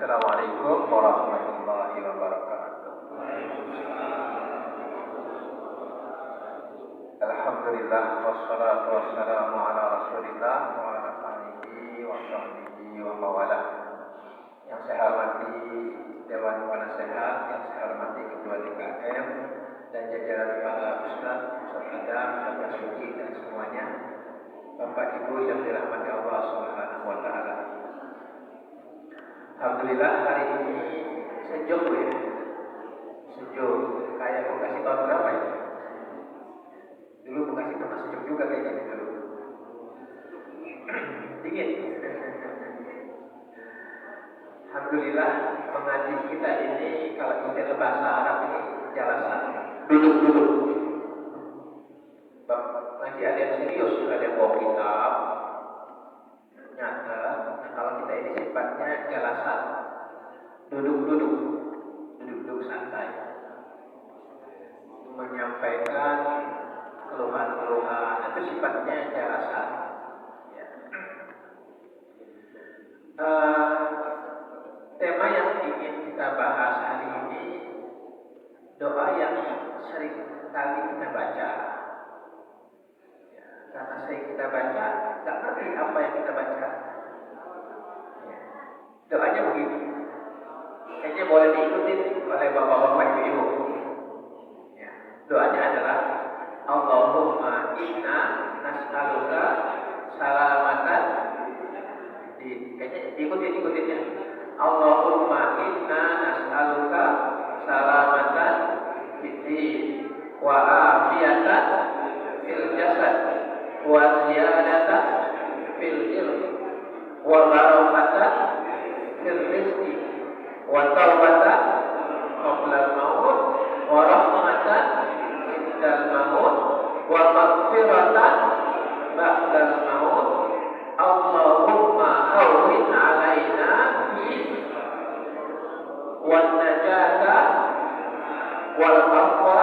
Assalamualaikum warahmatullahi wabarakatuh. Alhamdulillah wassalatu wassalamu ala Rasulillah wa ala alihi wa sahbihi wa mawala. Yang saya hormati Dewan Penasehat, yang saya hormati Ketua DKM dan jajaran para ustaz, Adam, Ustaz Suci dan semuanya. Bapak Ibu yang dirahmati Allah Subhanahu wa taala. Alhamdulillah hari ini sejuk ya. Sejuk. Kayak Bekasi tahun berapa ya? Dulu Bekasi pernah sejuk juga kayak gini dulu. Dingin. Alhamdulillah mengaji kita ini kalau istilah bahasa Arab ini jalasan. Duduk-duduk. Ngaji ada yang serius, ada yang bawa kitab. Nyata, kalau kita ini sifatnya jalasan, duduk santai, menyampaikan keluhan-keluhan, itu sifatnya jalasan. Ya. Tema yang ingin kita bahas hari ini, doa yang sering kali kita baca. Karena sering kita baca, tak ngerti apa yang kita baca. Doanya begini. Kayaknya boleh diikuti oleh bapak-bapak ibu-ibu. Doanya adalah Allahumma inna nas'aluka salamatan. Kayaknya diikutin ya. Allahumma inna nas'aluka salamatan fiddin wa afiyatan fil jasad wa ziyadatan fil ilm wa barakatan fil rizqi wa taubatan qabla al-maut wa rahmatan indal maut wa maghfiratan ba'da al-maut. Allahumma hawwin 'alaina wan najata wal afwa.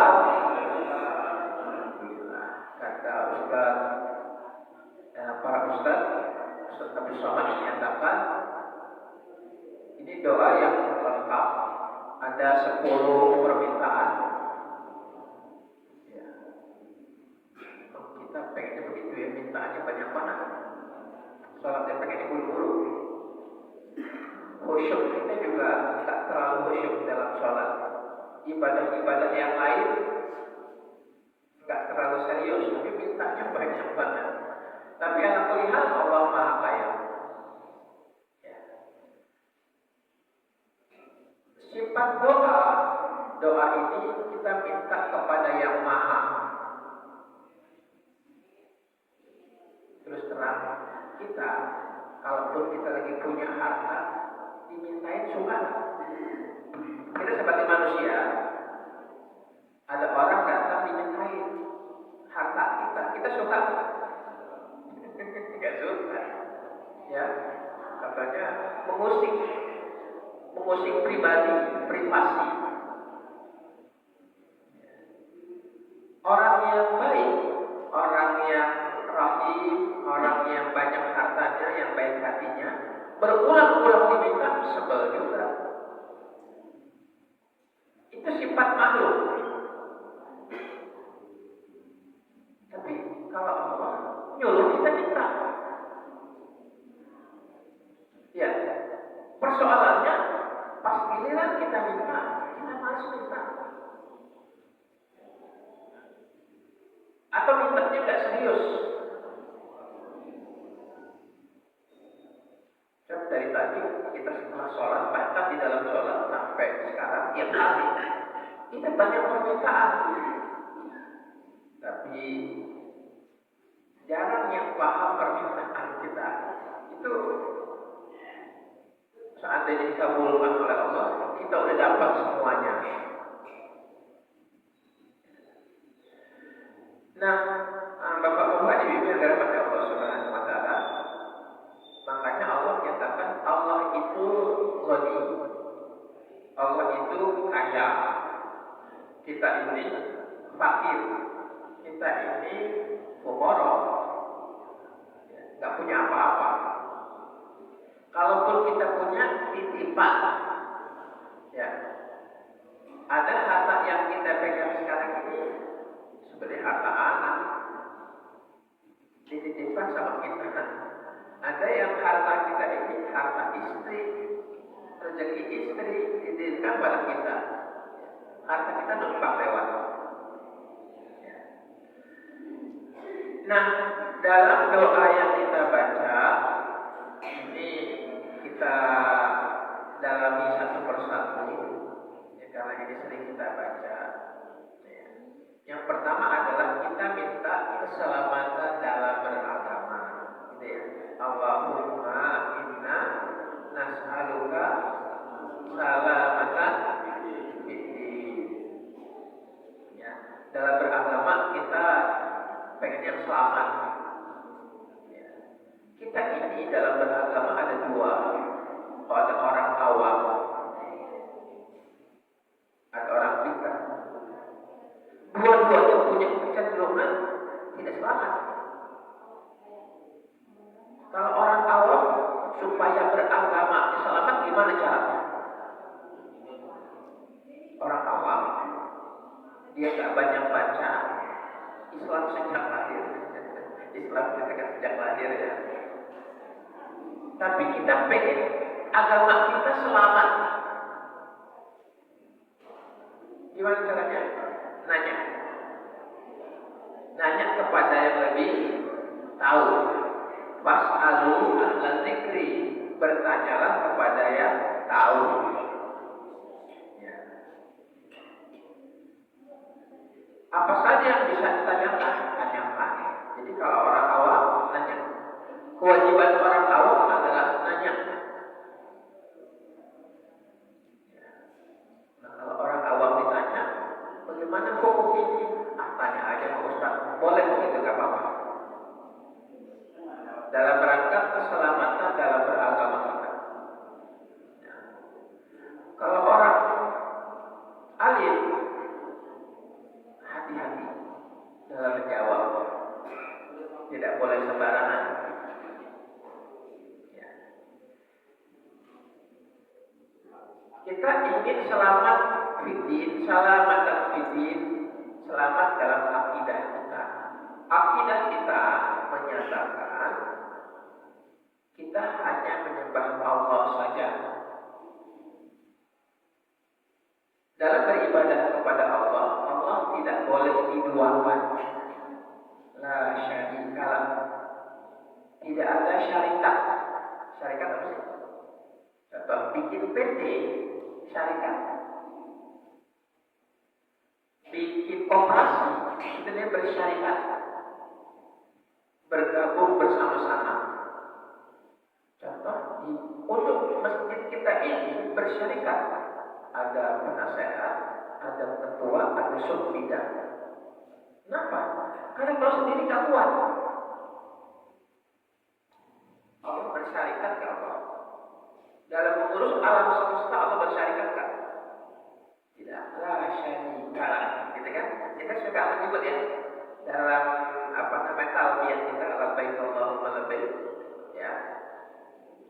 Kata Ustaz para Ustaz Abdul Somad menyatakan ini doa yang lengkap, ada 10 permintaan. Ya. Kita pengennya begitu ya, mintaannya banyak banget. Sholatnya pengen buru-buru. Khusyuk kita juga tak terlalu khusyuk dalam sholat. Ibadah-ibadah yang lain nggak terlalu serius, tapi mintanya banyak banget. Tapi alhamdulillah Allah Maha Kaya. Ya. Sifat doa ini kita minta kepada Yang Maha. Terus terang, kita kalaupun kita lagi punya harta, dimintain suka. Kita sebagai manusia, ada orang datang dimintain harta kita suka. Tidak suka. Ya, katanya mengusik pribadi, privasi. Orang yang baik, orang yang rahim, orang yang banyak hartanya, yang baik hatinya, berulang-ulang diminta, sebel juga. Itu sifat makhluk. Tapi kalau Allah nyuruh kita minta, ya persoalannya pas giliran kita minta, kita malas minta. Atau mintanya nggak serius. Dari tadi kita setelah sholat, bahkan di dalam sholat sampai sekarang tiap hari kita banyak permintaan, tapi jarang yang paham permintaan kita. Itu seandainya dikabulkan oleh Allah, kita udah dapat semuanya. Nah, Bapak-bapak Ibu yang dirahmati Allah Subhanahu wa taala, makanya Allah nyatakan Allah itu ghani. Allah itu kaya. Kita ini fakir. Kita ini fuqara. Enggak punya apa-apa. Kalaupun kita punya titipan. Ya. Ada harta yang kita pegang sekarang ini sebenarnya harta anak. Dititipkan sama kita. Ada yang harta kita ini harta istri, rezeki istri dititipkan pada kita. Harta kita numpang lewat. Nah, dalam doa yang kita baca ini kita dalami satu persatu. Ya, karena ini sering kita baca. Ya. Yang pertama adalah kita minta keselamatan dalam beragama. Gitu ya. Allahumma inna nas'aluka salamatan fiddin. Ya, dalam beragama kita pengen yang selamat. Ya. Kita ini dalam beragama ada dua. Ada orang awam, ada orang pintar. Dua-duanya punya kecenderungan tidak selamat. Kalau orang awam supaya beragama selamat gimana caranya? Orang awam dia tak banyak baca Islam sejak lahir. Islam kita kan sejak lahir ya. Tapi kita pengen agama kita selamat. Gimana caranya? Nanya kepada yang lebih tahu. Fas'alu ahlan dzikri, bertanyalah kepada yang tahu. Ya. Apa saja yang bisa ditanyakan? Tanyakan. Jadi kalau orang awam tanya. Kewajiban orang awam adalah nanya. Nah, kalau orang awam ditanya, bagaimana hukum ini? Tanya aja Pak Ustaz. Boleh begitu, nggak apa-apa. Dalam rangka keselamatan dalam beragama kita. Kalau orang alim, hati-hati dalam menjawab. Tidak boleh sembarangan. Ya. Kita ingin selamat fiddin, selamat dalam akidah kita. Akidah kita menyatakan bersyarikat. Syarikat apa sih? Contoh bikin PT, syarikat. Bikin koperasi, itu dia bersyarikat. Bergabung bersama-sama. Contoh, untuk masjid kita ini bersyarikat. Ada penasehat, ada ketua, ada subbidang. Kenapa? Karena kalau sendiri nggak kuat. Allah bersyarikat ya Allah. Dalam mengurus alam semesta Allah bersyarikat kan? Tidak. La syarika. Gitu kan? Kita suka menyebut ya. Dalam talbiyah kita labbaik Allahumma labbaik. Ya.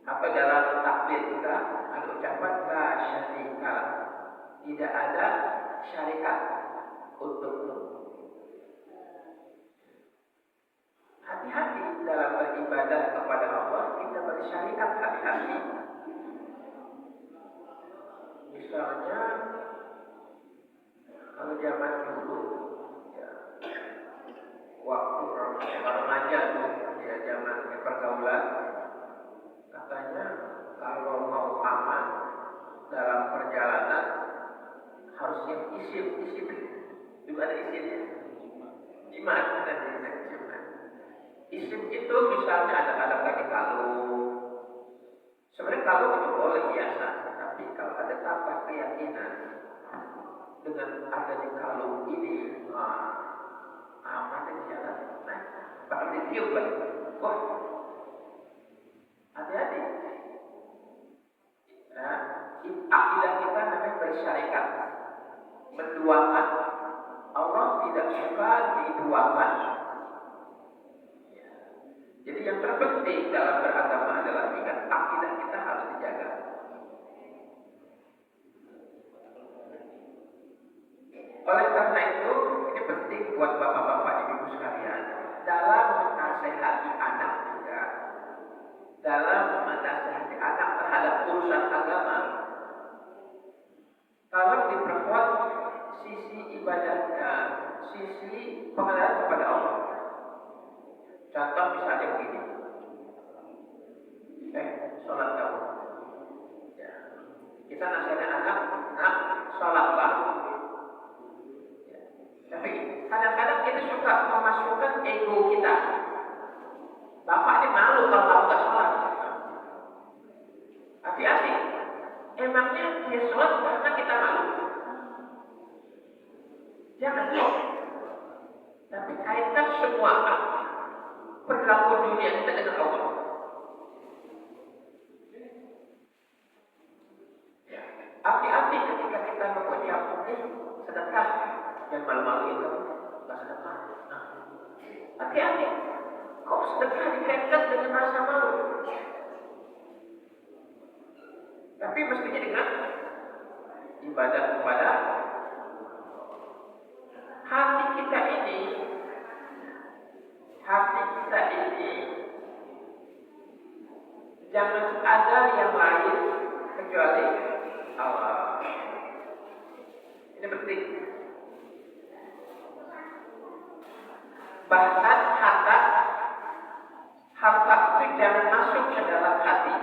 Apa dalam takbir kita ada ucapan la syarika. Tidak ada syarikat untukmu. Hati-hati dalam beribadah kepada Allah, kita bersyarikat hati-hati. Misalnya, kalau zaman dulu, ya, waktu remaja tuh, ya zaman pergaulan, katanya kalau mau aman dalam perjalanan harus siap isim juga ada isimnya. Jimat ada jimat. Isim itu misalnya ada lagi kalung. Sebenarnya kalung itu boleh biasa, tapi kalau ada tambah keyakinan dengan ada di kalung ini, aman di jalan. Nah, bakal ditiup lagi. Wah, hati-hati. Nah, akidah kita namanya bersyarikat, menduakan. Allah tidak suka diduakan. Jadi yang terpenting dalam beragama adalah ingat akidah kita harus dijaga. Oleh karena itu, ini penting buat bapak-bapak ibu sekalian dalam menasehati anak juga, dalam menasehati anak terhadap urusan agama. Kalau diperkuat sisi ibadahnya, sisi pengenalan kepada Allah. Contoh misalnya begini, sholat kamu. Ya. Kita nasihatkan anak, sholatlah. Ya. Tapi kadang-kadang kita suka memasukkan ego kita. Bapak ini malu kalau kamu nggak sholat. Hati-hati. Emangnya dia sholat karena kita malu? Jangan sholat. Tapi kaitkan semua perilaku dunia kita dengan Allah. Ya. Hati-hati ketika kita mengucap sedekah yang malu-malu itu nggak sedekah. Nah, hati-hati. Kok sedekah dikaitkan dengan rasa malu? Tapi mestinya dengan ibadah kepada hati kita ini. Hati kita ini jangan ada yang lain kecuali Allah. Ini penting. Bahkan harta itu jangan masuk ke dalam hati.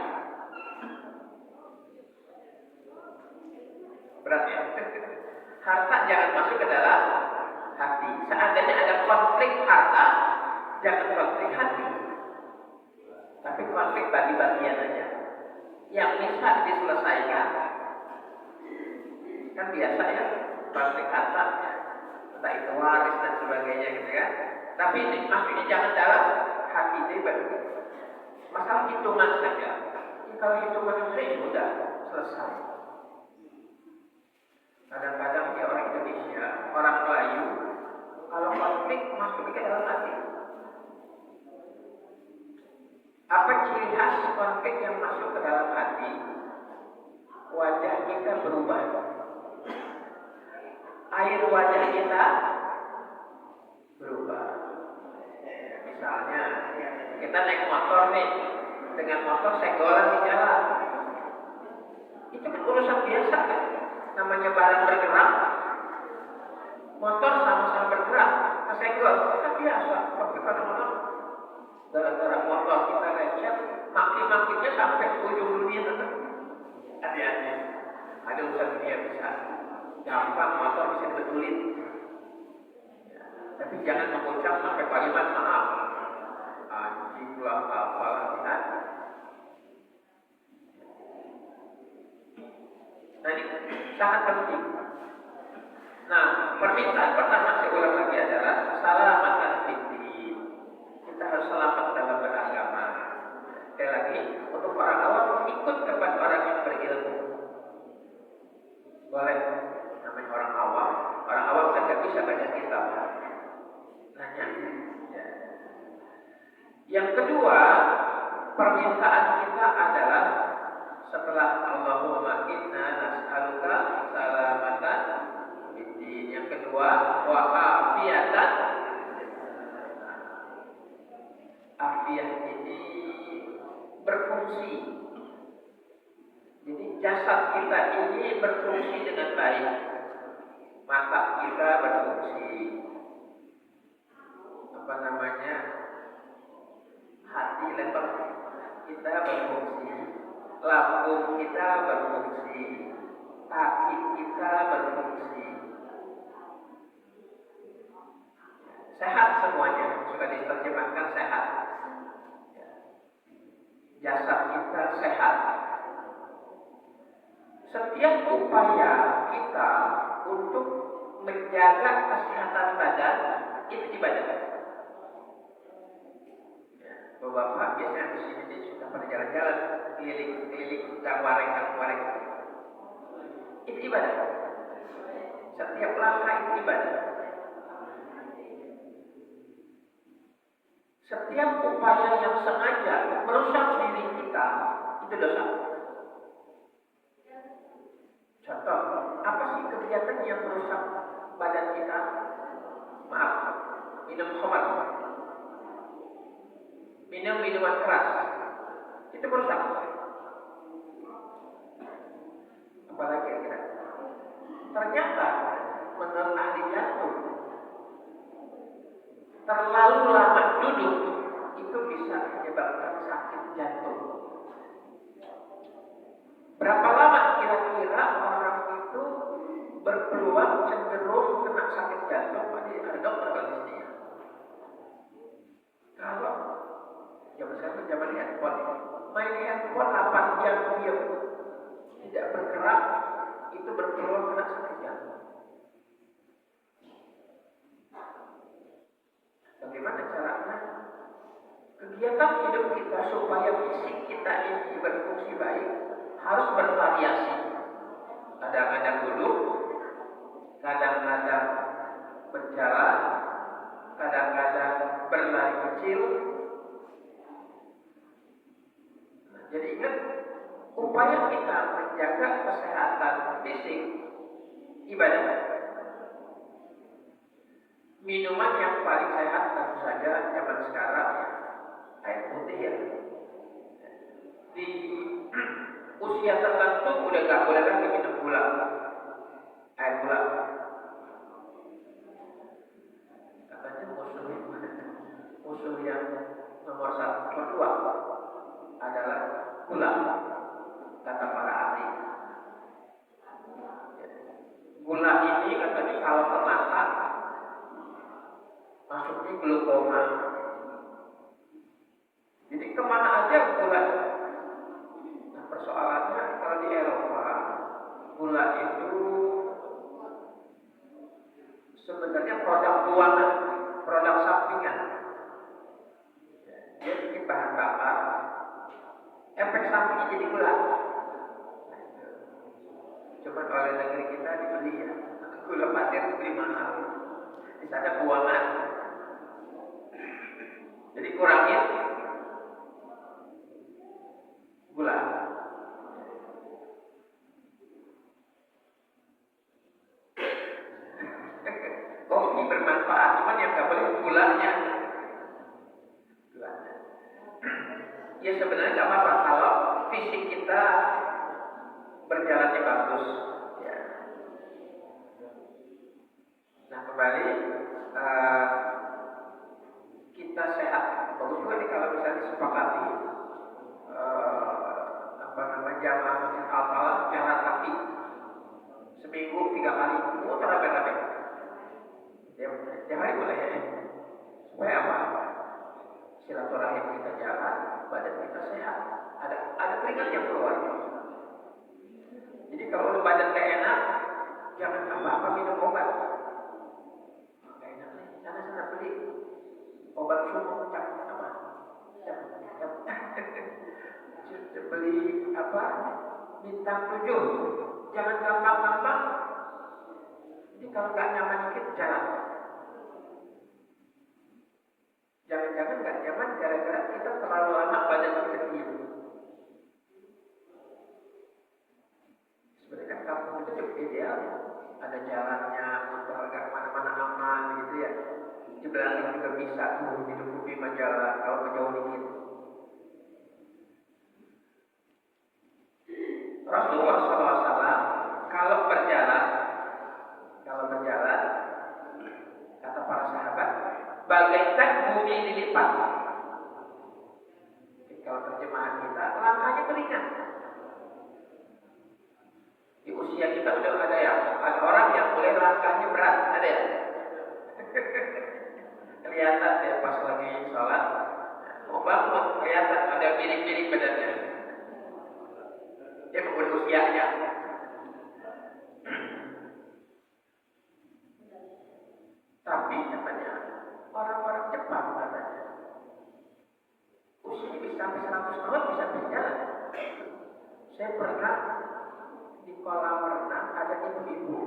Berat ya? Harta jangan masuk ke dalam hati. Seandainya ada konflik harta, jangan konflik hati, tapi konflik bagi-bagian aja yang bisa diselesaikan. Kan biasa ya, konflik harta, entah itu waris dan sebagainya gitu kan. Tapi ini maksudnya jangan dalam hati ini masalah hitungan saja. Kalau hitungan saja sudah selesai. Kadang-kadang ya orang Indonesia, orang Melayu, kalau konflik masuk ke dalam hati. Apa ciri khas konflik yang masuk ke dalam hati? Wajah kita berubah. Air wajah kita berubah. Misalnya, kita naik motor nih, dengan motor senggolan di jalan. Itu kan urusan biasa kan? Namanya barang bergerak. Motor sama-sama bergerak, kesenggol, itu kan biasa. Tapi kadang-kadang gara-gara motor kita lecet, maunya sampai ke ujung dunia. Hati-hati. Ada urusan dunia bisa gampang, motor bisa dibetulin. Tapi jangan mengucap sampai kalimat maaf. Anjing lah, apalah, hati-hati. Nah ini sangat penting. Nah, permintaan pertama saya ulang lagi adalah salamatan fiddin. Kita harus selamat dalam beragama. Sekali lagi, untuk orang awam ikut kepada orang yang berilmu. Boleh, namanya orang awam. Orang awam kan gak bisa baca kitab. Nanya. Ya. Yang kedua, permintaan kita adalah setelah Allahumma inna nas'aluka salamatan fiddin. Yang kedua, wa afiyatan. Afiyah ini berfungsi. Jadi jasad kita ini berfungsi dengan baik. Mata kita berfungsi. Hati lebar kita berfungsi. Lambung kita berfungsi. Kaki kita berfungsi. Sehat semuanya. Sudah diterjemahkan sehat. Jasad kita sehat. Setiap upaya kita untuk menjaga kesehatan badan itu ibadah. Bapak biasanya di sini sudah pada jalan-jalan keliling Cangwareng. Itu ibadah. Setiap langkah itu ibadah. Setiap upaya yang sengaja merusak diri kita itu dosa. Contoh, apa sih kegiatan yang merusak badan kita? Maaf, minum khamar, minum minuman keras, itu merusak. Apalagi kira. Ternyata menurut ahli jantung, terlalu lama duduk itu bisa menyebabkan sakit jantung. Berapa lama kira-kira orang itu berpeluang cenderung kena sakit jantung? Ada dokter kalau di sini. Kalau zaman handphone, main handphone 8 jam diam, tidak bergerak, itu berpeluang kena sakit jantung. Bagaimana caranya? Kegiatan hidup kita supaya fisik kita ini berfungsi baik harus bervariasi. Kadang-kadang duduk, kadang-kadang berjalan, kadang-kadang berlari kecil. Jadi ingat, upaya kita menjaga kesehatan fisik ibadah. Minuman yang paling sehat tentu saja zaman sekarang ya, air putih ya. Di usia tertentu udah gak boleh lagi minum gula, air gula. Katanya musuh yang nomor 1, nomor 2 adalah gula, kata para ahli. Gula ini katanya kalau termakan masuknya glukoma. Jadi kemana aja gula. Nah persoalannya kalau di Eropa gula itu sebenarnya produk buangan, produk sampingan. Dia bikin bahan bakar, efek sampingnya jadi gula. Cuman oleh negeri kita dibeli ya, gula pasir dibeli mahal. Di sana buangan. Jadi kurangin gula. Kopi bermanfaat, cuman yang nggak boleh gulanya. Ya sebenarnya nggak apa-apa kalau fisik kita berjalannya bagus. Ya. Nah kembali kita sehat. Bagus juga nih kalau misalnya disepakati jamaah masjid Al-Falah jalan kaki seminggu 3 kali, muter rame-rame. Tiap hari boleh ya. Supaya apa? Silaturahim kita jalan, badan kita sehat. Ada keringat yang keluar. Jadi kalau badan gak enak, jangan apa-apa minum obat. Gak enak nih, sana beli obat sumur apa? Beli apa? Bintang 7. Jangan gampang-gampang. Jadi kalau nggak nyaman dikit jalan. Jangan-jangan nggak nyaman gara-gara kita terlalu lama badan kita diam. Sebenarnya kan kampung itu cukup ideal ya. Ada jalannya, motor agak mana-mana aman gitu ya. Di belakang juga bisa tuh hidup-hidupi majalah kalau menjauh dikit. Rasulullah SAW kalau berjalan, kata para sahabat, bagaikan bumi dilipat. Kalau terjemahan kita, langkahnya beringat. Di usia kita udah ada orang yang mulai langkahnya berat, ada ya? Kelihatan ya pas lagi sholat, mau bangun kelihatan ada miring-miring badannya. Dia mengukur usianya. Tapi katanya orang-orang Jepang katanya usianya bisa sampai 100 tahun bisa berjalan. Saya pernah di kolam renang ada ibu-ibu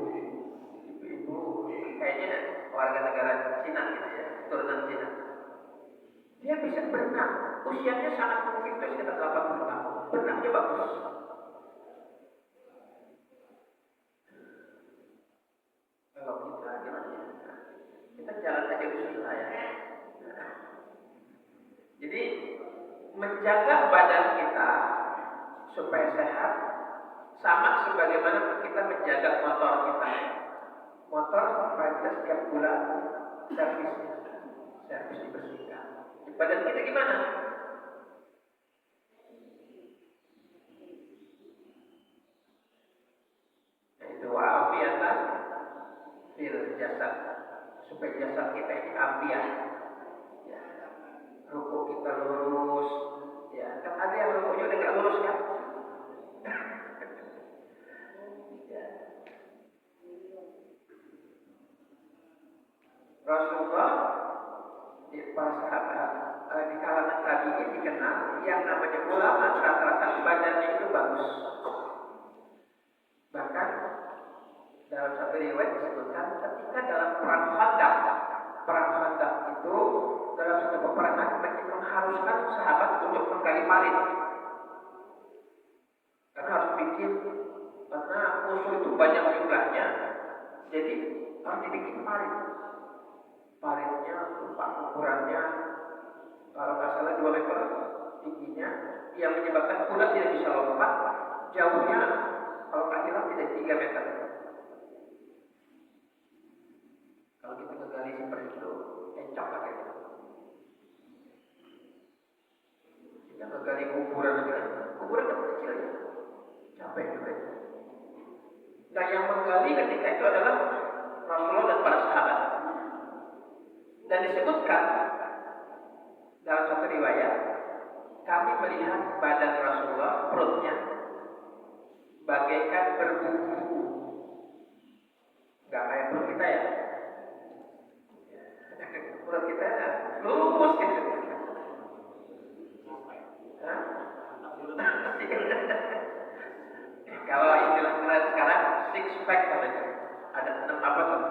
kayaknya warga negara Cina gitu ya, turunan Cina. Dia bisa berenang, usianya sangat mungkin itu sekitar 80 tahun. Berenangnya bagus. Kalau kita gimana ya? Kita jalan aja usaha ya. Jadi menjaga badan kita supaya sehat sama sebagaimana kita menjaga motor kita. Motor kita setiap bulan servis dibersihkan. Badan kita gimana? Itu afiatan fil jasad, supaya jasad kita ini afiat. Ya. Ruku kita lurus. Ya, kan ada yang rukunya udah nggak lurus kan? Ya. Rasulullah para sahabat di kalangan tabi'in dikenal yang namanya ulama rata-rata badannya itu bagus. Bahkan dalam satu riwayat disebutkan ketika dalam perang Khandaq itu dalam satu peperangan mengharuskan sahabat untuk menggali parit karena harus bikin, karena musuh itu banyak jumlahnya, jadi harus dibikin paritnya lupa ukurannya, kalau nggak salah 2 meter tingginya, yang menyebabkan kuda tidak bisa lompat, jauhnya kalau nggak hilang tidak 3 meter. Kalau kita menggali seperti itu, encok pakai itu. Kita menggali kuburan kan kecil ya, capek juga. Nah yang menggali ketika itu adalah Rasulullah dan para sahabat. Dan disebutkan dalam satu riwayat, kami melihat badan Rasulullah, perutnya bagaikan berbuku-buku. Gak kayak perut kita ya. Perut kita lurus gitu. Kalau istilah keren sekarang, six pack namanya. Ada 6 apa tuh?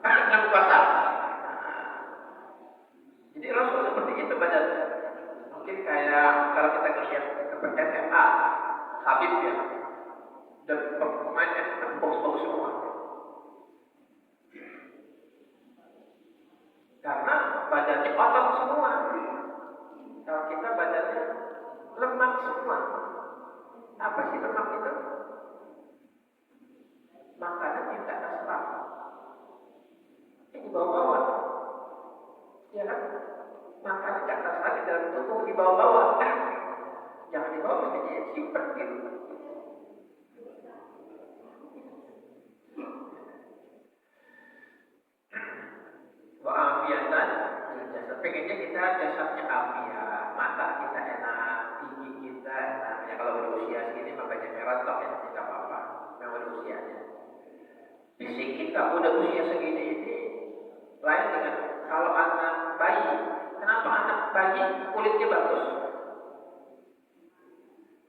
6 kotak. Jadi Rasul seperti itu badannya. Mungkin kayak kalau kita ngelihat seperti SMA, Habib ya, dan pemain SMA bagus-bagus semua. Karena badannya otot semua. Kalau kita badannya lemak semua. Apa sih lemak itu? Makanan yang tak terserap. Ini bawa-bawa. Ya kan? Makanan tak terserap di dalam tubuh dibawa-bawa. Jangan dibawa ke kulitnya bagus.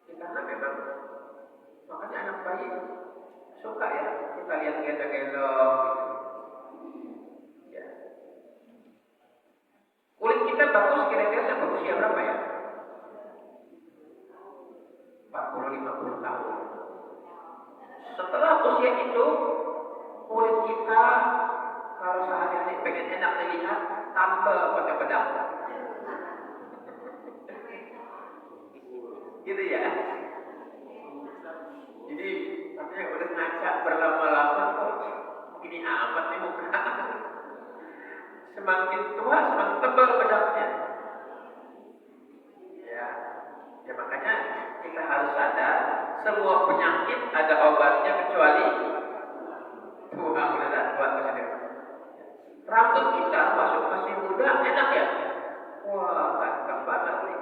Ya, karena memang makanya anak bayi suka ya kita lihat gendong-gendong gitu. Ya. Kulit kita bagus kira-kira sampai usia berapa ya? 40-50 tahun. Setelah usia itu kulit kita kalau sehari-hari pengen enak dilihat tambah pada pedang. Gitu ya. Jadi artinya udah ngaca berlama-lama kok ini amat nih muka. Semakin tua semakin tebal bedaknya. Ya, ya makanya kita harus sadar semua penyakit ada obatnya kecuali tua. Rambut kita masuk masih muda enak ya. Wah, ganteng banget nih,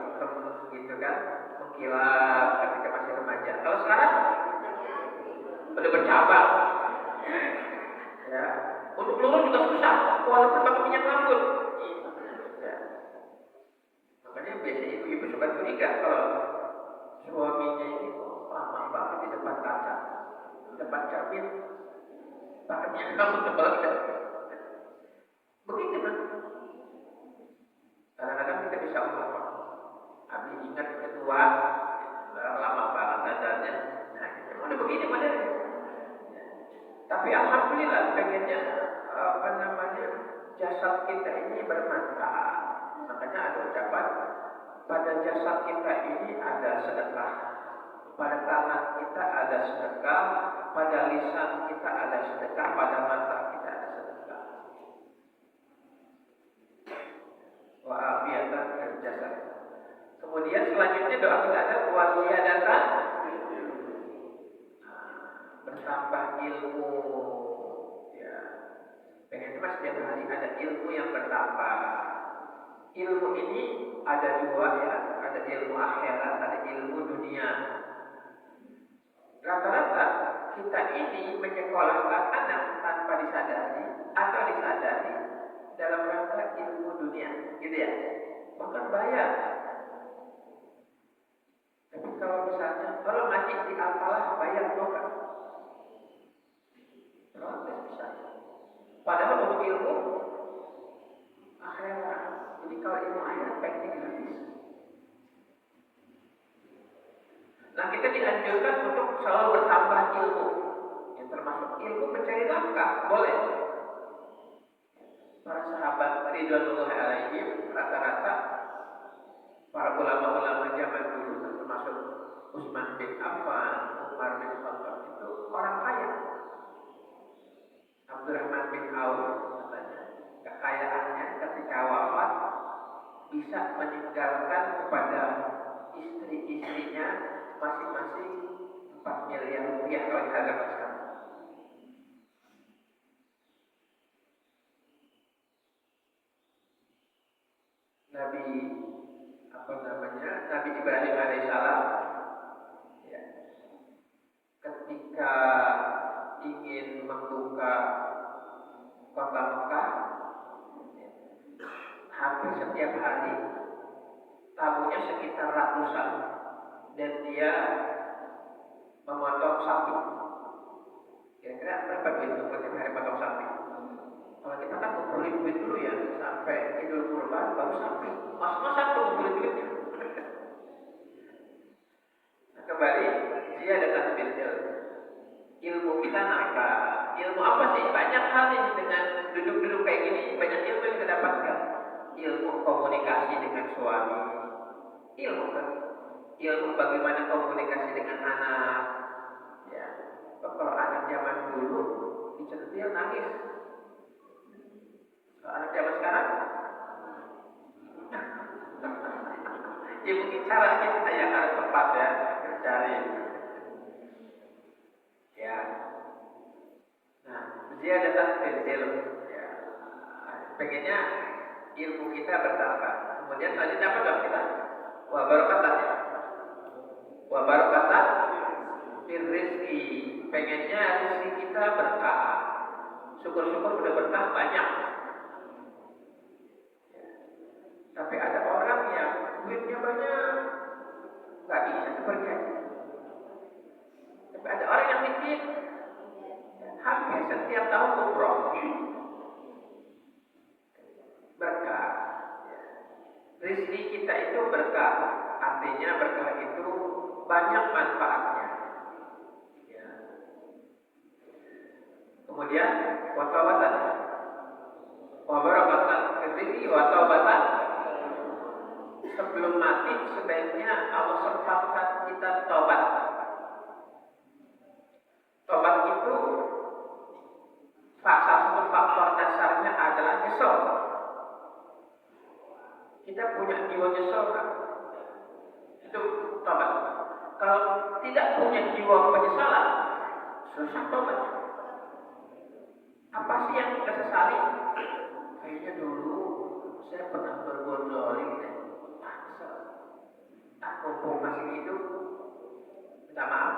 gitu kan, mengkilat ketika masih remaja. Kalau sekarang udah bercabang, ya. Untuk lurus juga susah, walaupun pakai minyak rambut. Ya. Makanya biasanya ibu-ibu suka curiga kalau suaminya ini kok lama banget di depan kaca, di depan cermin, pakai minyak rambut tebal kan. Begitu kan? Kadang-kadang kita bisa lupa. Abi ingat ketua lama banget ajarnya. Nah, udah begini modelnya. Tapi alhamdulillah pengennya jasad kita ini bermanfaat. Makanya ada ucapan pada jasad kita ini ada sedekah, pada tangan kita ada sedekah, pada lisan kita ada sedekah, pada mata kita ada sedekah. Wa'afiyatan fil jasad. Kemudian selanjutnya doa kita ada wasiyadatan, bertambah ilmu. Ya, pengen cuma setiap hari ada ilmu yang bertambah. Ilmu ini ada dua ya, ada ilmu akhirat, ada ilmu dunia. Rata-rata kita ini menyekolahkan anak tanpa disadari atau disadari dalam rangka ilmu dunia, gitu ya. Bahkan bayar. Tapi kalau misalnya, kalau ngaji di apalah bayar bukan? Protes bisa. Padahal untuk ilmu akhirat. Jadi kalau ilmu akhirat pengen gratis. Nah kita dianjurkan untuk selalu bertambah ilmu. Yang termasuk ilmu mencari nafkah, boleh. Para sahabat ridwanullahi alaihim rata-rata para ulama-ulama zaman dulu termasuk Utsman bin Affan, Umar bin Khattab itu orang kaya. Abdurrahman bin Auf katanya kekayaannya ketika wafat bisa meninggalkan kepada istri-istrinya masing-masing 4 miliar rupiah kalau harga sekarang. Nabi Ibrahim alaihissalam ya, ketika ingin membuka kota Mekah ya, hampir setiap hari tamunya sekitar ratusan dan dia memotong sapi. Kira-kira berapa duit untuk setiap hari potong sapi? Kalau kita kan ngumpulin duit dulu ya sampai Idul Kurban baru sapi. Mas-mas satu ngumpulin duitnya. Nah, kembali dia datang bil ilmu kita nambah. Ilmu apa sih? Banyak hal ini dengan duduk-duduk kayak gini banyak ilmu yang kita dapatkan. Ilmu komunikasi dengan suami, ilmu kan? Ilmu bagaimana komunikasi dengan anak. Ya, kalau anak zaman dulu dicentil nangis. Kalau anak zaman sekarang, ya mungkin caranya kita yang harus tepat ya, cari. Ya, nah dia datang ke ilmu. Ya, pengennya ilmu kita bertambah. Kemudian selanjutnya apa dong kita? Wa barakatan ya. Wa barakatan fil rizki. Pengennya rezeki kita berkah. Syukur-syukur udah berkah banyak. Ya. Tapi ada orang yang duit banyak manfaatnya. Ya. Kemudian watawatan, wabarakatan rezeki watawatan. Sebelum mati sebaiknya Allah sempatkan kita tobat. Tobat itu salah satu faktor dasarnya adalah nyesel. Kita punya jiwa nyesel kan? Itu tobat. Kalau tidak punya jiwa penyesalan, susah tobat. Apa sih yang kita sesali? Kayaknya dulu saya pernah berbuat zalim deh. Mumpung masih hidup, minta maaf.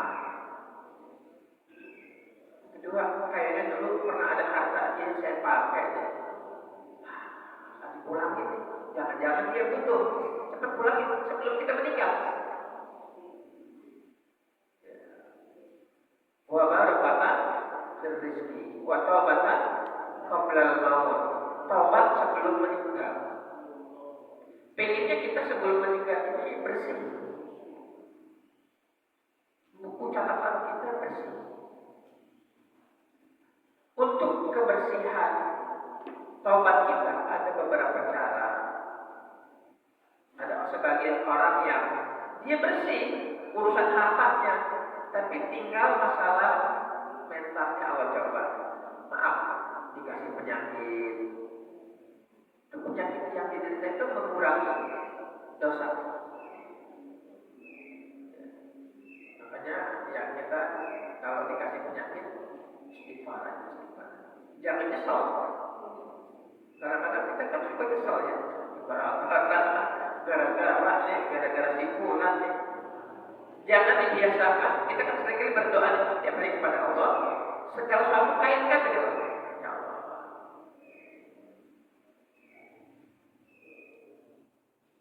Kedua, kayaknya dulu pernah ada harta yang saya pakai deh. Tadi pulangin nih. Jangan-jangan dia butuh. Cepat pulangin sebelum kita menikah. Wa barakatan rezeki, wa taubatan qabla al-maut. Taubat sebelum meninggal. Pengennya kita sebelum meninggal ini bersih. Buku catatan kita bersih. Untuk kebersihan taubat kita ada beberapa cara. Ada sebagian orang yang dia bersih urusan hartanya, tapi tinggal masalah mentalnya Allah coba. Maaf, dikasih penyakit. Penyakit yang diderita itu mengurangi dosa. Makanya yang kita kalau dikasih penyakit istighfar aja. Jangan nyesel. Kadang-kadang kita kan suka nyesel ya. Gara-gara sih, gara-gara si fulan nih. Jangan dibiasakan. Kita kan seringkali berdoa setiap hari kepada Allah. Secara selalu kaitkan dengan Allah. Ya Allah.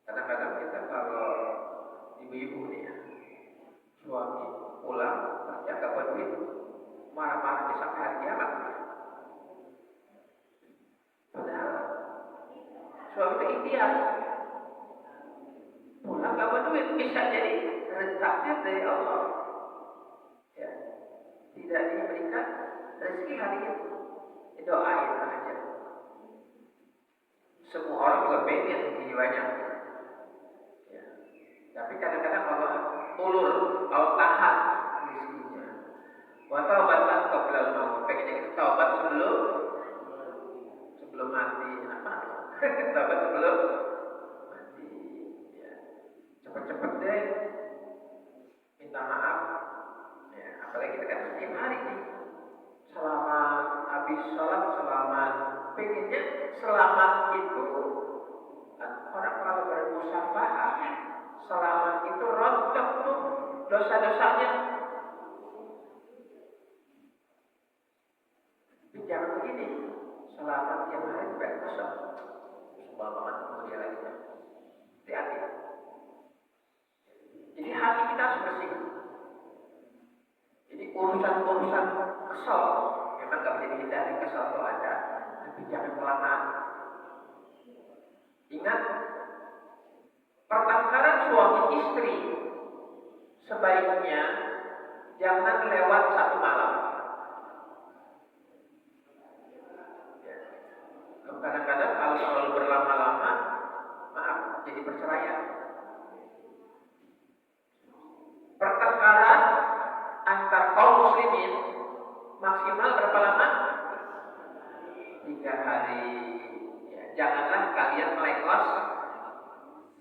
Kadang-kadang kita kalau ibu-ibu nih ya, suami pulang pasti agak berduit, marah-marah di sampai hari kiamat. Padahal suami itu ideal, pulang gak berduit bisa jadi takdir dari Allah. Ya, tidak diberikan rezeki hari itu, doain aja. Semua orang juga pengen ini banyak. Tapi kadang-kadang Allah ulur, Allah tahan rezekinya. Wa taubatan qabla al-maut. Pengennya kita taubat sebelum mati. Apa? Taubat sebelum mati. Ya. Cepat-cepat deh minta maaf. Ya, apalagi kita kan setiap hari nih. Selamat habis sholat, selamat. Pengennya selamat itu kan orang kalau bermusyafaah. Selamat itu rontok tuh dosa-dosanya. Tapi jangan begini. Selamat tiap hari berdosa. Subhanallah kemudian lagi. Hati-hati. Jadi hati kita harus bersih. Jadi urusan-urusan kesal memang gak bisa dihindari, kesal itu ada. Tapi jangan kelamaan. Ingat, pertengkaran suami istri sebaiknya jangan lewat satu malam. Kadang-kadang kalau terlalu berlama-lama, maaf, jadi perceraian. Pertengkaran antar kaum muslimin maksimal berapa lama? 3 hari. Ya, janganlah kalian melengos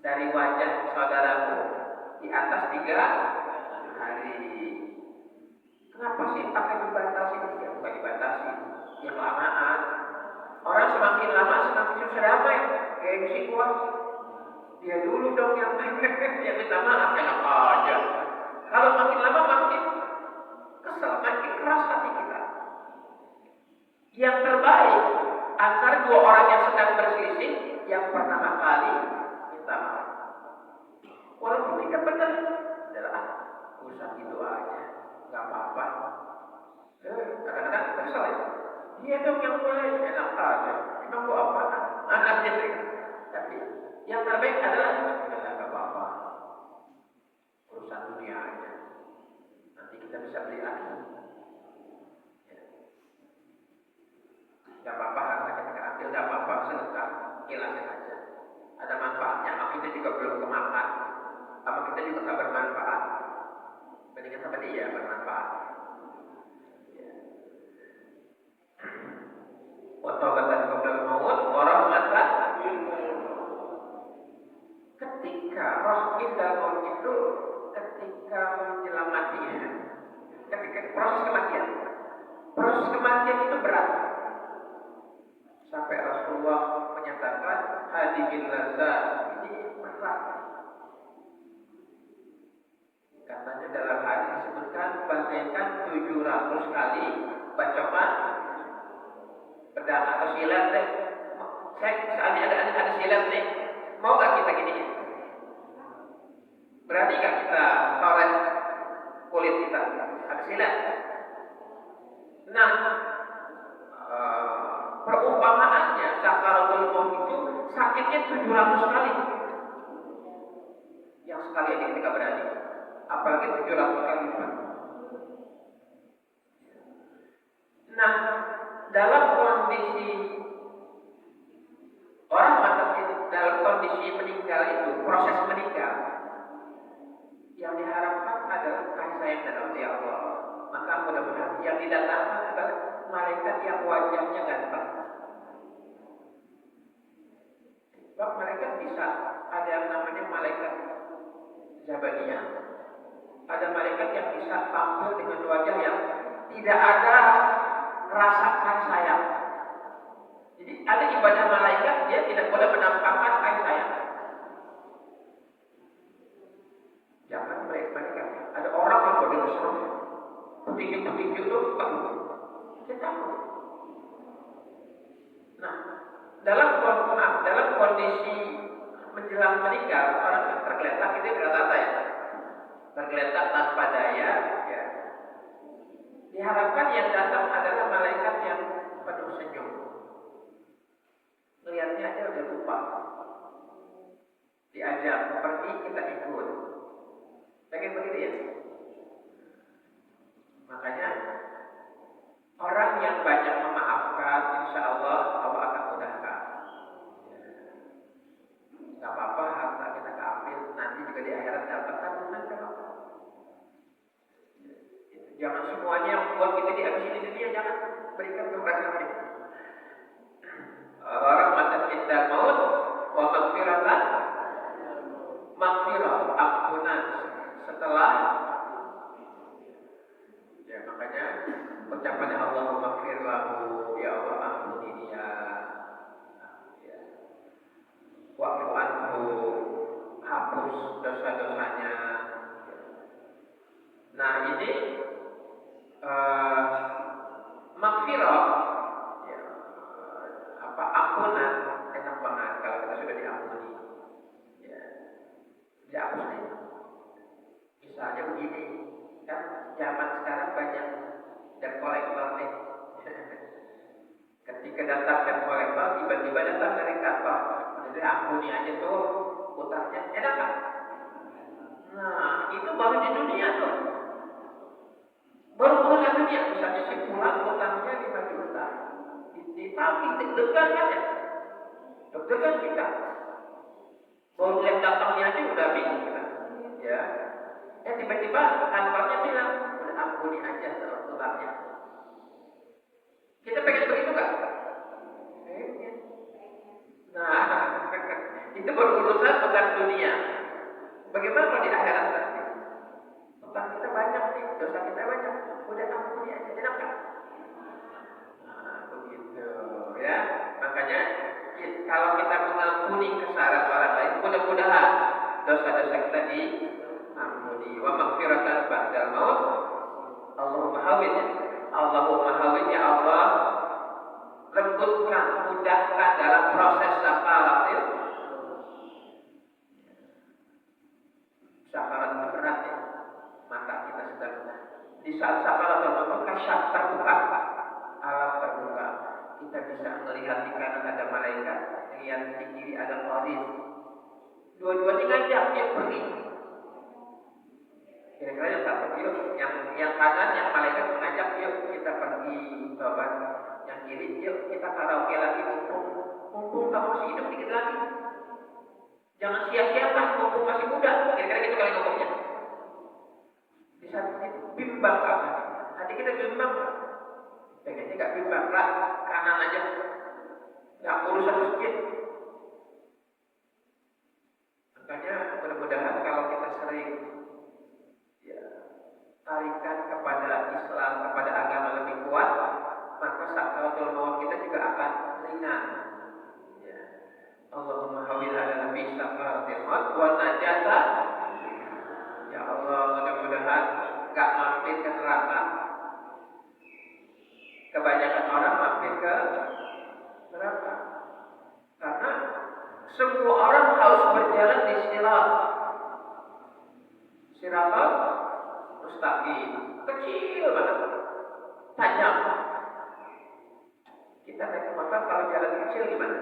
dari wajah saudaramu di atas 3 hari. Kenapa sih pakai dibatasi? Ya bukan dibatasi, ya kelamaan. Orang semakin lama semakin susah damai. Gengsi kuat. Dia dulu dong yang minta maaf, enak aja. Kalau makin lama makin kesel, makin keras hati kita. Yang terbaik antara 2 orang yang sedang berselisih, yang pertama kali minta maaf. Walaupun kita benar, adalah urusan itu aja, nggak apa-apa. Kadang-kadang kesel ya. Dia dong yang mulai, enak aja. Emang gua apa? Anak gitu. Tapi yang terbaik adalah nggak apa-apa. Urusan dunia aja. sama kita juga nggak bermanfaat. Mendingan sama dia bermanfaat. Watobatan qablal maut, warahmatan. Ketika roh kita maut itu, ketika menjelang mati, ketika proses kematian. Proses kematian itu berat. Sampai Rasulullah menyatakan hadimil lazat, ini berat. Katanya dalam hadis disebutkan bagaikan 700 kali bacokan pedang atau silat deh. Seandainya ada silat nih, mau gak kita gini? Berarti gak kita toreh kulit kita? Ada silat. Nah, perumpamaannya sakaratul maut itu sakitnya 700 kali. Yang sekali aja ketika berani, apalagi 700 kali. Nah, dalam kondisi orang mati, dalam kondisi meninggal itu, proses meninggal, yang diharapkan adalah kasih sayang dan oleh Allah. Maka mudah-mudahan yang didatangkan adalah malaikat yang wajahnya ganteng. Sebab malaikat bisa, ada yang namanya malaikat Zabaniyah, ada malaikat yang bisa tampil dengan wajah yang tidak ada rasa kasih sayang. Jadi ada ibadah malaikat dia tidak boleh menampakkan kasih sayang. Jangan malaikat. Ada orang yang boleh berseru, petinju itu, kita takut. Nah, dalam kondisi menjelang meninggal, orang tergeletak itu berkata ya, tergeletak tanpa daya. Ya. Diharapkan yang datang adalah malaikat yang penuh senyum. Lihatnya aja udah lupa. Diajak pergi kita ikut. Pengen begitu ya. Makanya orang yang banyak memaafkan, insya Allah Allah akan mudahkan. Gak apa-apa harta kita keambil, nanti juga di akhirat dapat tabungan kan. Jangan semuanya yang buat kita dihabisi di dunia, jangan berikan kepada lain. Rahmatan indal maut wa maghfiratan, maghfirah ampunan setelah. Ya makanya ucapannya Allahumma maghfir lahu, ya Allah ampuni dia. Ya. Wa'fu anhu, hapus dosa-dosanya. Nah ini maghfirah, ya, ampunan enak banget kalau kita sudah diampuni. Ya, diampuni. Misalnya begini, kan zaman sekarang banyak debt collector nih. Ketika datang debt collector, tiba-tiba datang dari kantor, jadi ampuni aja tuh utangnya, enak kan? Nah, itu baru di dunia tuh. Baru urusan dunia, misalnya si pulang utangnya 5 juta. Ditagih, deg-degan kan ya? Deg-degan kita. Baru lihat datangnya aja udah bingung kita. Ya. Tiba-tiba kantornya bilang, udah ampuni aja utangnya. Kita pengen begitu gak? Nah, itu baru urusan bukan dunia. Bagaimana kalau di akhirat nanti? Utang kita banyak nih, dosa kita banyak. Udah ampuni aja, enak kan? Nah, begitu ya. Makanya kalau kita mengampuni kesalahan orang lain, mudah-mudahan dosa-dosa kita diampuni. Wa maghfiratan ba'dal maut. Allahumma hawin ya Allah, lembutkan, mudahkan dalam proses sakaratil. Sakarat itu berat ya. Mata kita sedang di saat sakaratul maut kasyaf terbuka, alam terbuka. Kita bisa melihat di kanan ada malaikat, lihat di kiri ada qarin. Dua-duanya ngajak dia pergi. Kira-kira yang satu yuk, yang kanan yang malaikat mengajak yuk kita pergi tobat. Yang kiri yuk kita karaoke lagi, mumpung kamu masih hidup dikit lagi. Jangan sia-siakan mumpung masih muda. Kira-kira gitu Bisa bimbang kan? Hati kita bimbang kan? Pengennya gak bimbang lah, kanan aja. Gak urusan masjid. Makanya mudah-mudahan kalau kita sering ya, tarikan kepada Islam, kepada agama lebih kuat, maka sakaratul maut kita juga akan ringan. Ya. Allahumma hawil ala nabi sakaratul maut wa najata. Ya Allah, mudah-mudahan gak mampir ke neraka. Kebanyakan orang mampir ke neraka. Karena semua orang harus berjalan di sirat. Siratal mustaqim. Kecil banget. Tajam. Kita naik motor kalau jalan kecil gimana?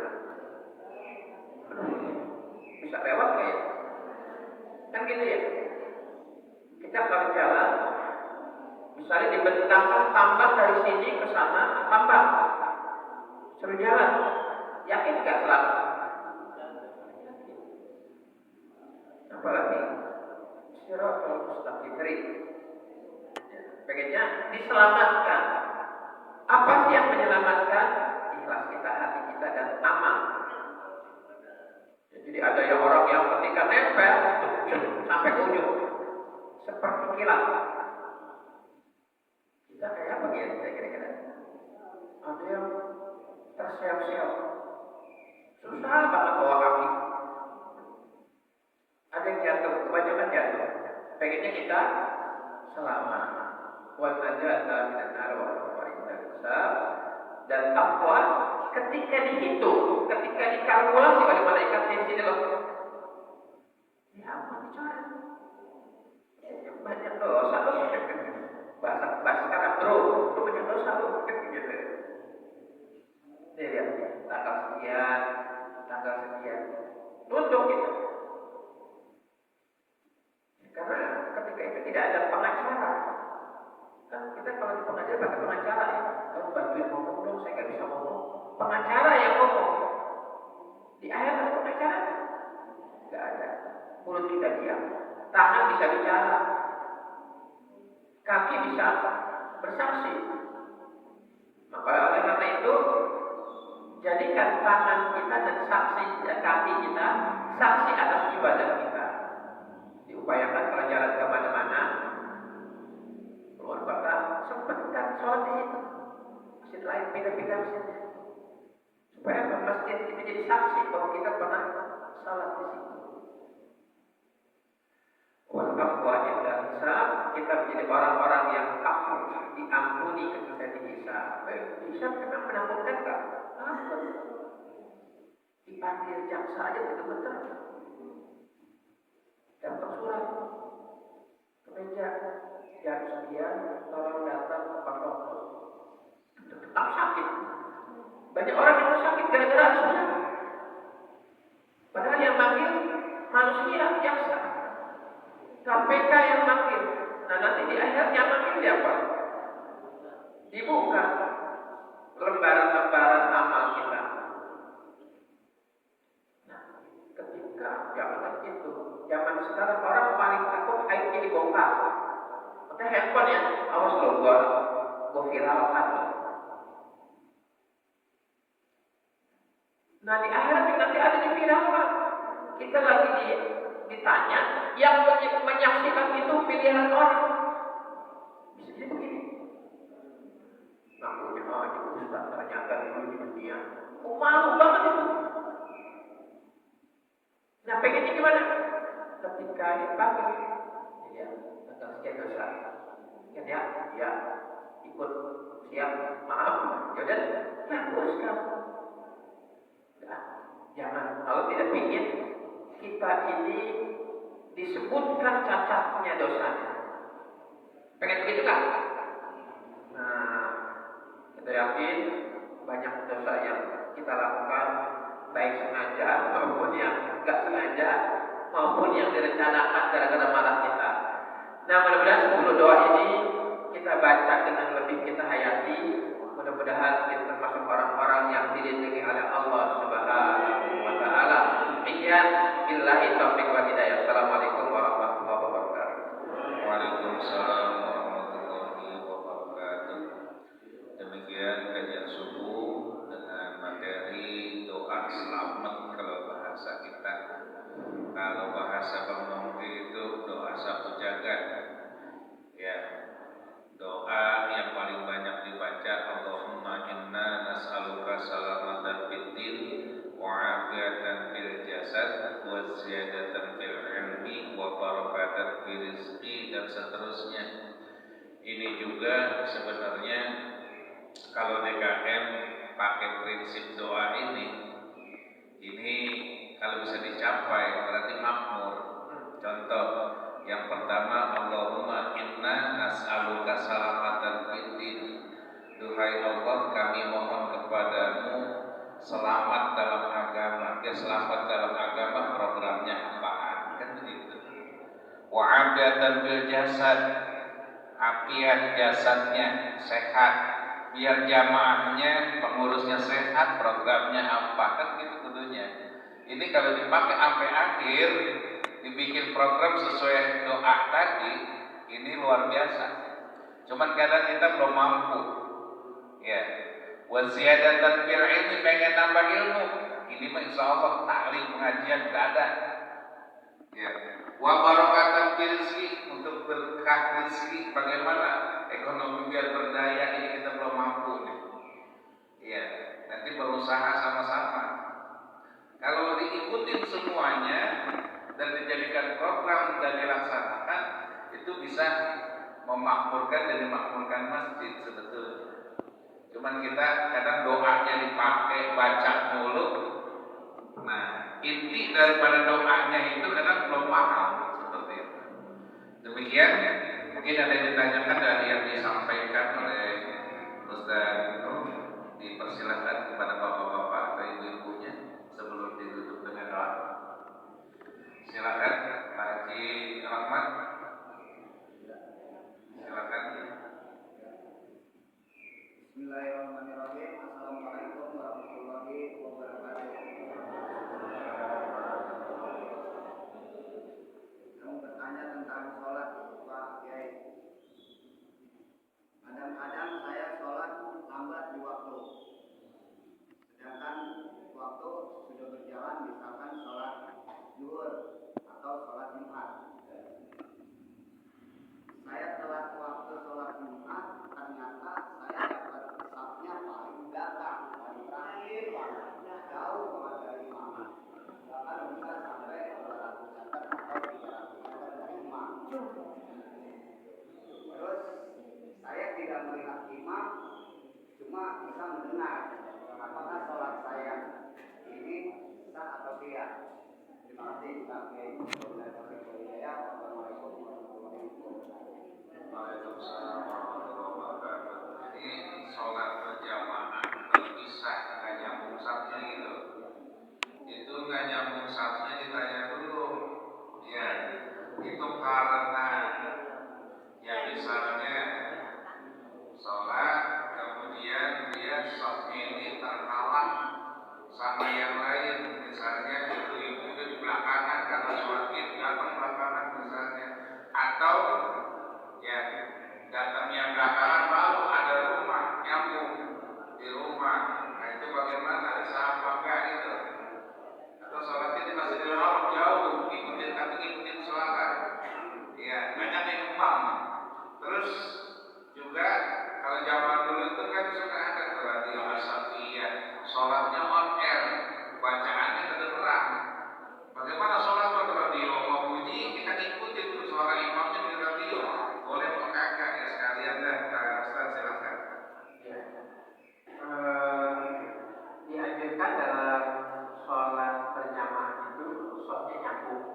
Bisa lewat nggak ya? Kan gitu ya? Kita kalau jalan, misalnya dibentangkan tambang dari sini ke sana, tambang. Suruh jalan. Yakin nggak selamat? Apalagi siratal mustaqim. Pengennya diselamatkan. Apa sih yang menyelamatkan? Ikhlas kita, hati kita, dan amal. Jadi ada yang orang yang ketika nempel sampai ujung seperti kilat. Kita kayak apa ya kira-kira? Ada yang terseok-seok, susah banget bawa kaki. Ada yang jatuh, kebanyakan jatuh. Pengennya kita selamat. Wan najata minan nar wa dan takwa ketika dihitung, ketika dikalkulasi oleh malaikat di sini loh. Ya ampun bicara. Banyak dosa loh. Bahasa sekarang bro, itu banyak dosa loh. Gitu. Nih lihat, tanggal sekian, tutup gitu. Karena ketika itu tidak ada pengacara. Kan kita kalau di pengacara pakai pengacara ya. Kalau bantuin ngomong dong, saya nggak bisa ngomong. Pengacara yang ngomong. Di ayat ada pengacara? Nggak ada. Mulut kita diam. Tangan bisa bicara. Kaki bisa bersaksi. Maka oleh karena itu, jadikan tangan kita dan saksi dan kaki kita saksi atas ibadah kita. Diupayakan kalau jalan ke mana-mana, keluar kota, sempatkan sholat di situ. Masjid lain, pindah-pindah masjid. Supaya masjid itu jadi saksi bahwa kita pernah sholat di situ. Wal-afwa inda hisab, kita menjadi orang-orang yang afu, diampuni ketika dihisab. Hisab memang menakutkan kan? Apa? Dipanggil jaksa aja betul-betul. Dapat surat ke meja jam sekian, tolong datang ke Pak Dokter. Tetap sakit. Banyak orang yang sakit gara-gara surat. Padahal yang manggil manusia, jaksa. KPK yang manggil. Nah nanti di akhir yang manggil siapa? Dibuka lembaran-lembaran amal kita. Nah, ketika zaman itu, zaman sekarang orang paling takut aibnya dibongkar. Maka handphone ya, awas loh gua viralkan loh. Nah di akhirat nanti ada di viralkan. Kita lagi ditanya, yang menyaksikan itu pilihan orang. Bisa jadi begini. Ngakunya aja Ustaz, ternyata dulu di dunia. Oh, malu banget itu. Nah pengennya gimana? Ketika dipanggil, ya, tentang sekian dosa. Kan ya, ikut siap, maaf, yaudah, hapuskan. Nah, jangan, kalau tidak ingin kita ini disebutkan cacatnya dosanya. Pengen begitu kan? Nah, kita yakin banyak dosa yang kita lakukan, baik sengaja maupun yang enggak sengaja, maupun yang direncanakan gara-gara malas kita. Nah, mudah-mudahan 10 doa ini kita baca dengan lebih kita hayati. Mudah-mudahan kita termasuk orang-orang yang dilindungi oleh Allah Subhanahu wa taala. Demikian, billahi taufiq wal hidayah. Assalamualaikum warahmatullahi wabarakatuh. Waalaikumsalam. memberi rezeki dan seterusnya. Ini juga sebenarnya kalau DKM pakai prinsip doa ini kalau bisa dicapai berarti makmur. Contoh yang pertama, Allahumma inna nas'aluka salamatan fid din. Duhai Allah, kami mohon kepadamu selamat dalam agama. Dia selamat dalam agama, programnya apaan? Kan begitu. Wa afiatan fil jasad, afiat jasadnya sehat. Biar jamaahnya, pengurusnya sehat, programnya apa? Kan gitu kudunya. Ini kalau dipakai sampai akhir, dibikin program sesuai doa tadi, ini luar biasa. Cuman kadang kita belum mampu. Ya, wasiyadatan fil ilmi, pengen nambah ilmu. Ini mah insyaallah taklim pengajian enggak ada. Ya, wa barakatan fil rizqi, untuk berkah rezeki, bagaimana ekonomi biar berdaya, ini kita belum mampu nih. Ya, nanti berusaha sama-sama. Kalau diikutin semuanya dan dijadikan program dan dilaksanakan, itu bisa memakmurkan dan dimakmurkan masjid sebetulnya. Cuman kita kadang doanya dipakai baca mulu. Nah, inti daripada doanya itu kadang belum paham seperti itu. Demikian, mungkin ada yang ditanyakan dari yang disampaikan oleh Ustaz Nur. Dipersilakan kepada bapak-bapak atau ibu-ibunya sebelum ditutup dengan doa. Silakan Pak Haji Rahmat. Silakan. Bismillahirrahmanirrahim. Assalamualaikum warahmatullahi wabarakatuh. Kamu bertanya tentang sholat, Pak Kiai. Kadang-kadang saya sholat lambat di waktu, sedangkan waktu sudah berjalan, misalkan sholat zuhur atau sholat Jumat. Saya telat waktu sholat Jumat, ternyata saya dapat safnya paling belakang, paling terakhir banget, jauh banget dari imam. Bahkan bisa sampai 200 meter atau 300 meter dari imam. Terus saya tidak melihat imam, cuma bisa mendengar apakah sholat saya ini sah atau tidak. Terima kasih Pak Kiai. Assalamualaikum warahmatullahi wabarakatuh. Waalaikumsalam warahmatullahi wabarakatuh. Ini sholat berjamaah terpisah nggak nyambung safnya gitu. Itu nggak nyambung safnya, ditanya dulu. Ya, itu karena ya misalnya sholat kemudian dia safnya ini terhalang sama yang lain. Misalnya itu ibu di belakangan karena sholat id datang belakangan misalnya, atau ya datangnya belakangan baru ada rumah nyambung di rumah. Nah itu bagaimana, sah apa enggak itu? Atau sholat ini masih di rumah jauh, ikutin tapi ikutin sholat. Ya banyak yang imam. Terus juga kalau zaman dulu itu kan suka ada radio Asafiyah, sholatnya on air, bacaannya kedengeran. Bagaimana sholat on radio mau bunyi, kita ikutin tuh suara imamnya di radio. Boleh apa kagak ya sekalian dan Ustaz silakan. Ya. Dianjurkan dalam sholat berjamaah itu sholatnya nyambung,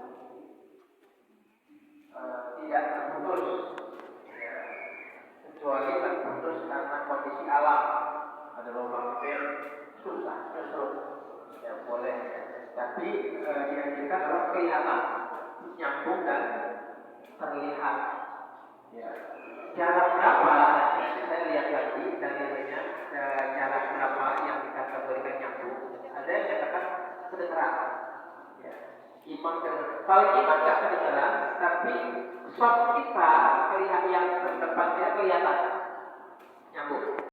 tidak terputus, ya. Kecuali terputus karena kondisi alam, ada lubang bel, susah, susut, ya boleh. Tapi dianjurkan kalau kelihatan nyambung dan terlihat. Ya. Jarak berapa? Saya lihat lagi dalilnya, jarak berapa yang dikategorikan nyambung. Ada yang katakan kedengeran. Ya. Imam kedengeran. Kalau imam nggak kedengeran, tapi soft kita kelihatan yang terdepannya kelihatan nyambung.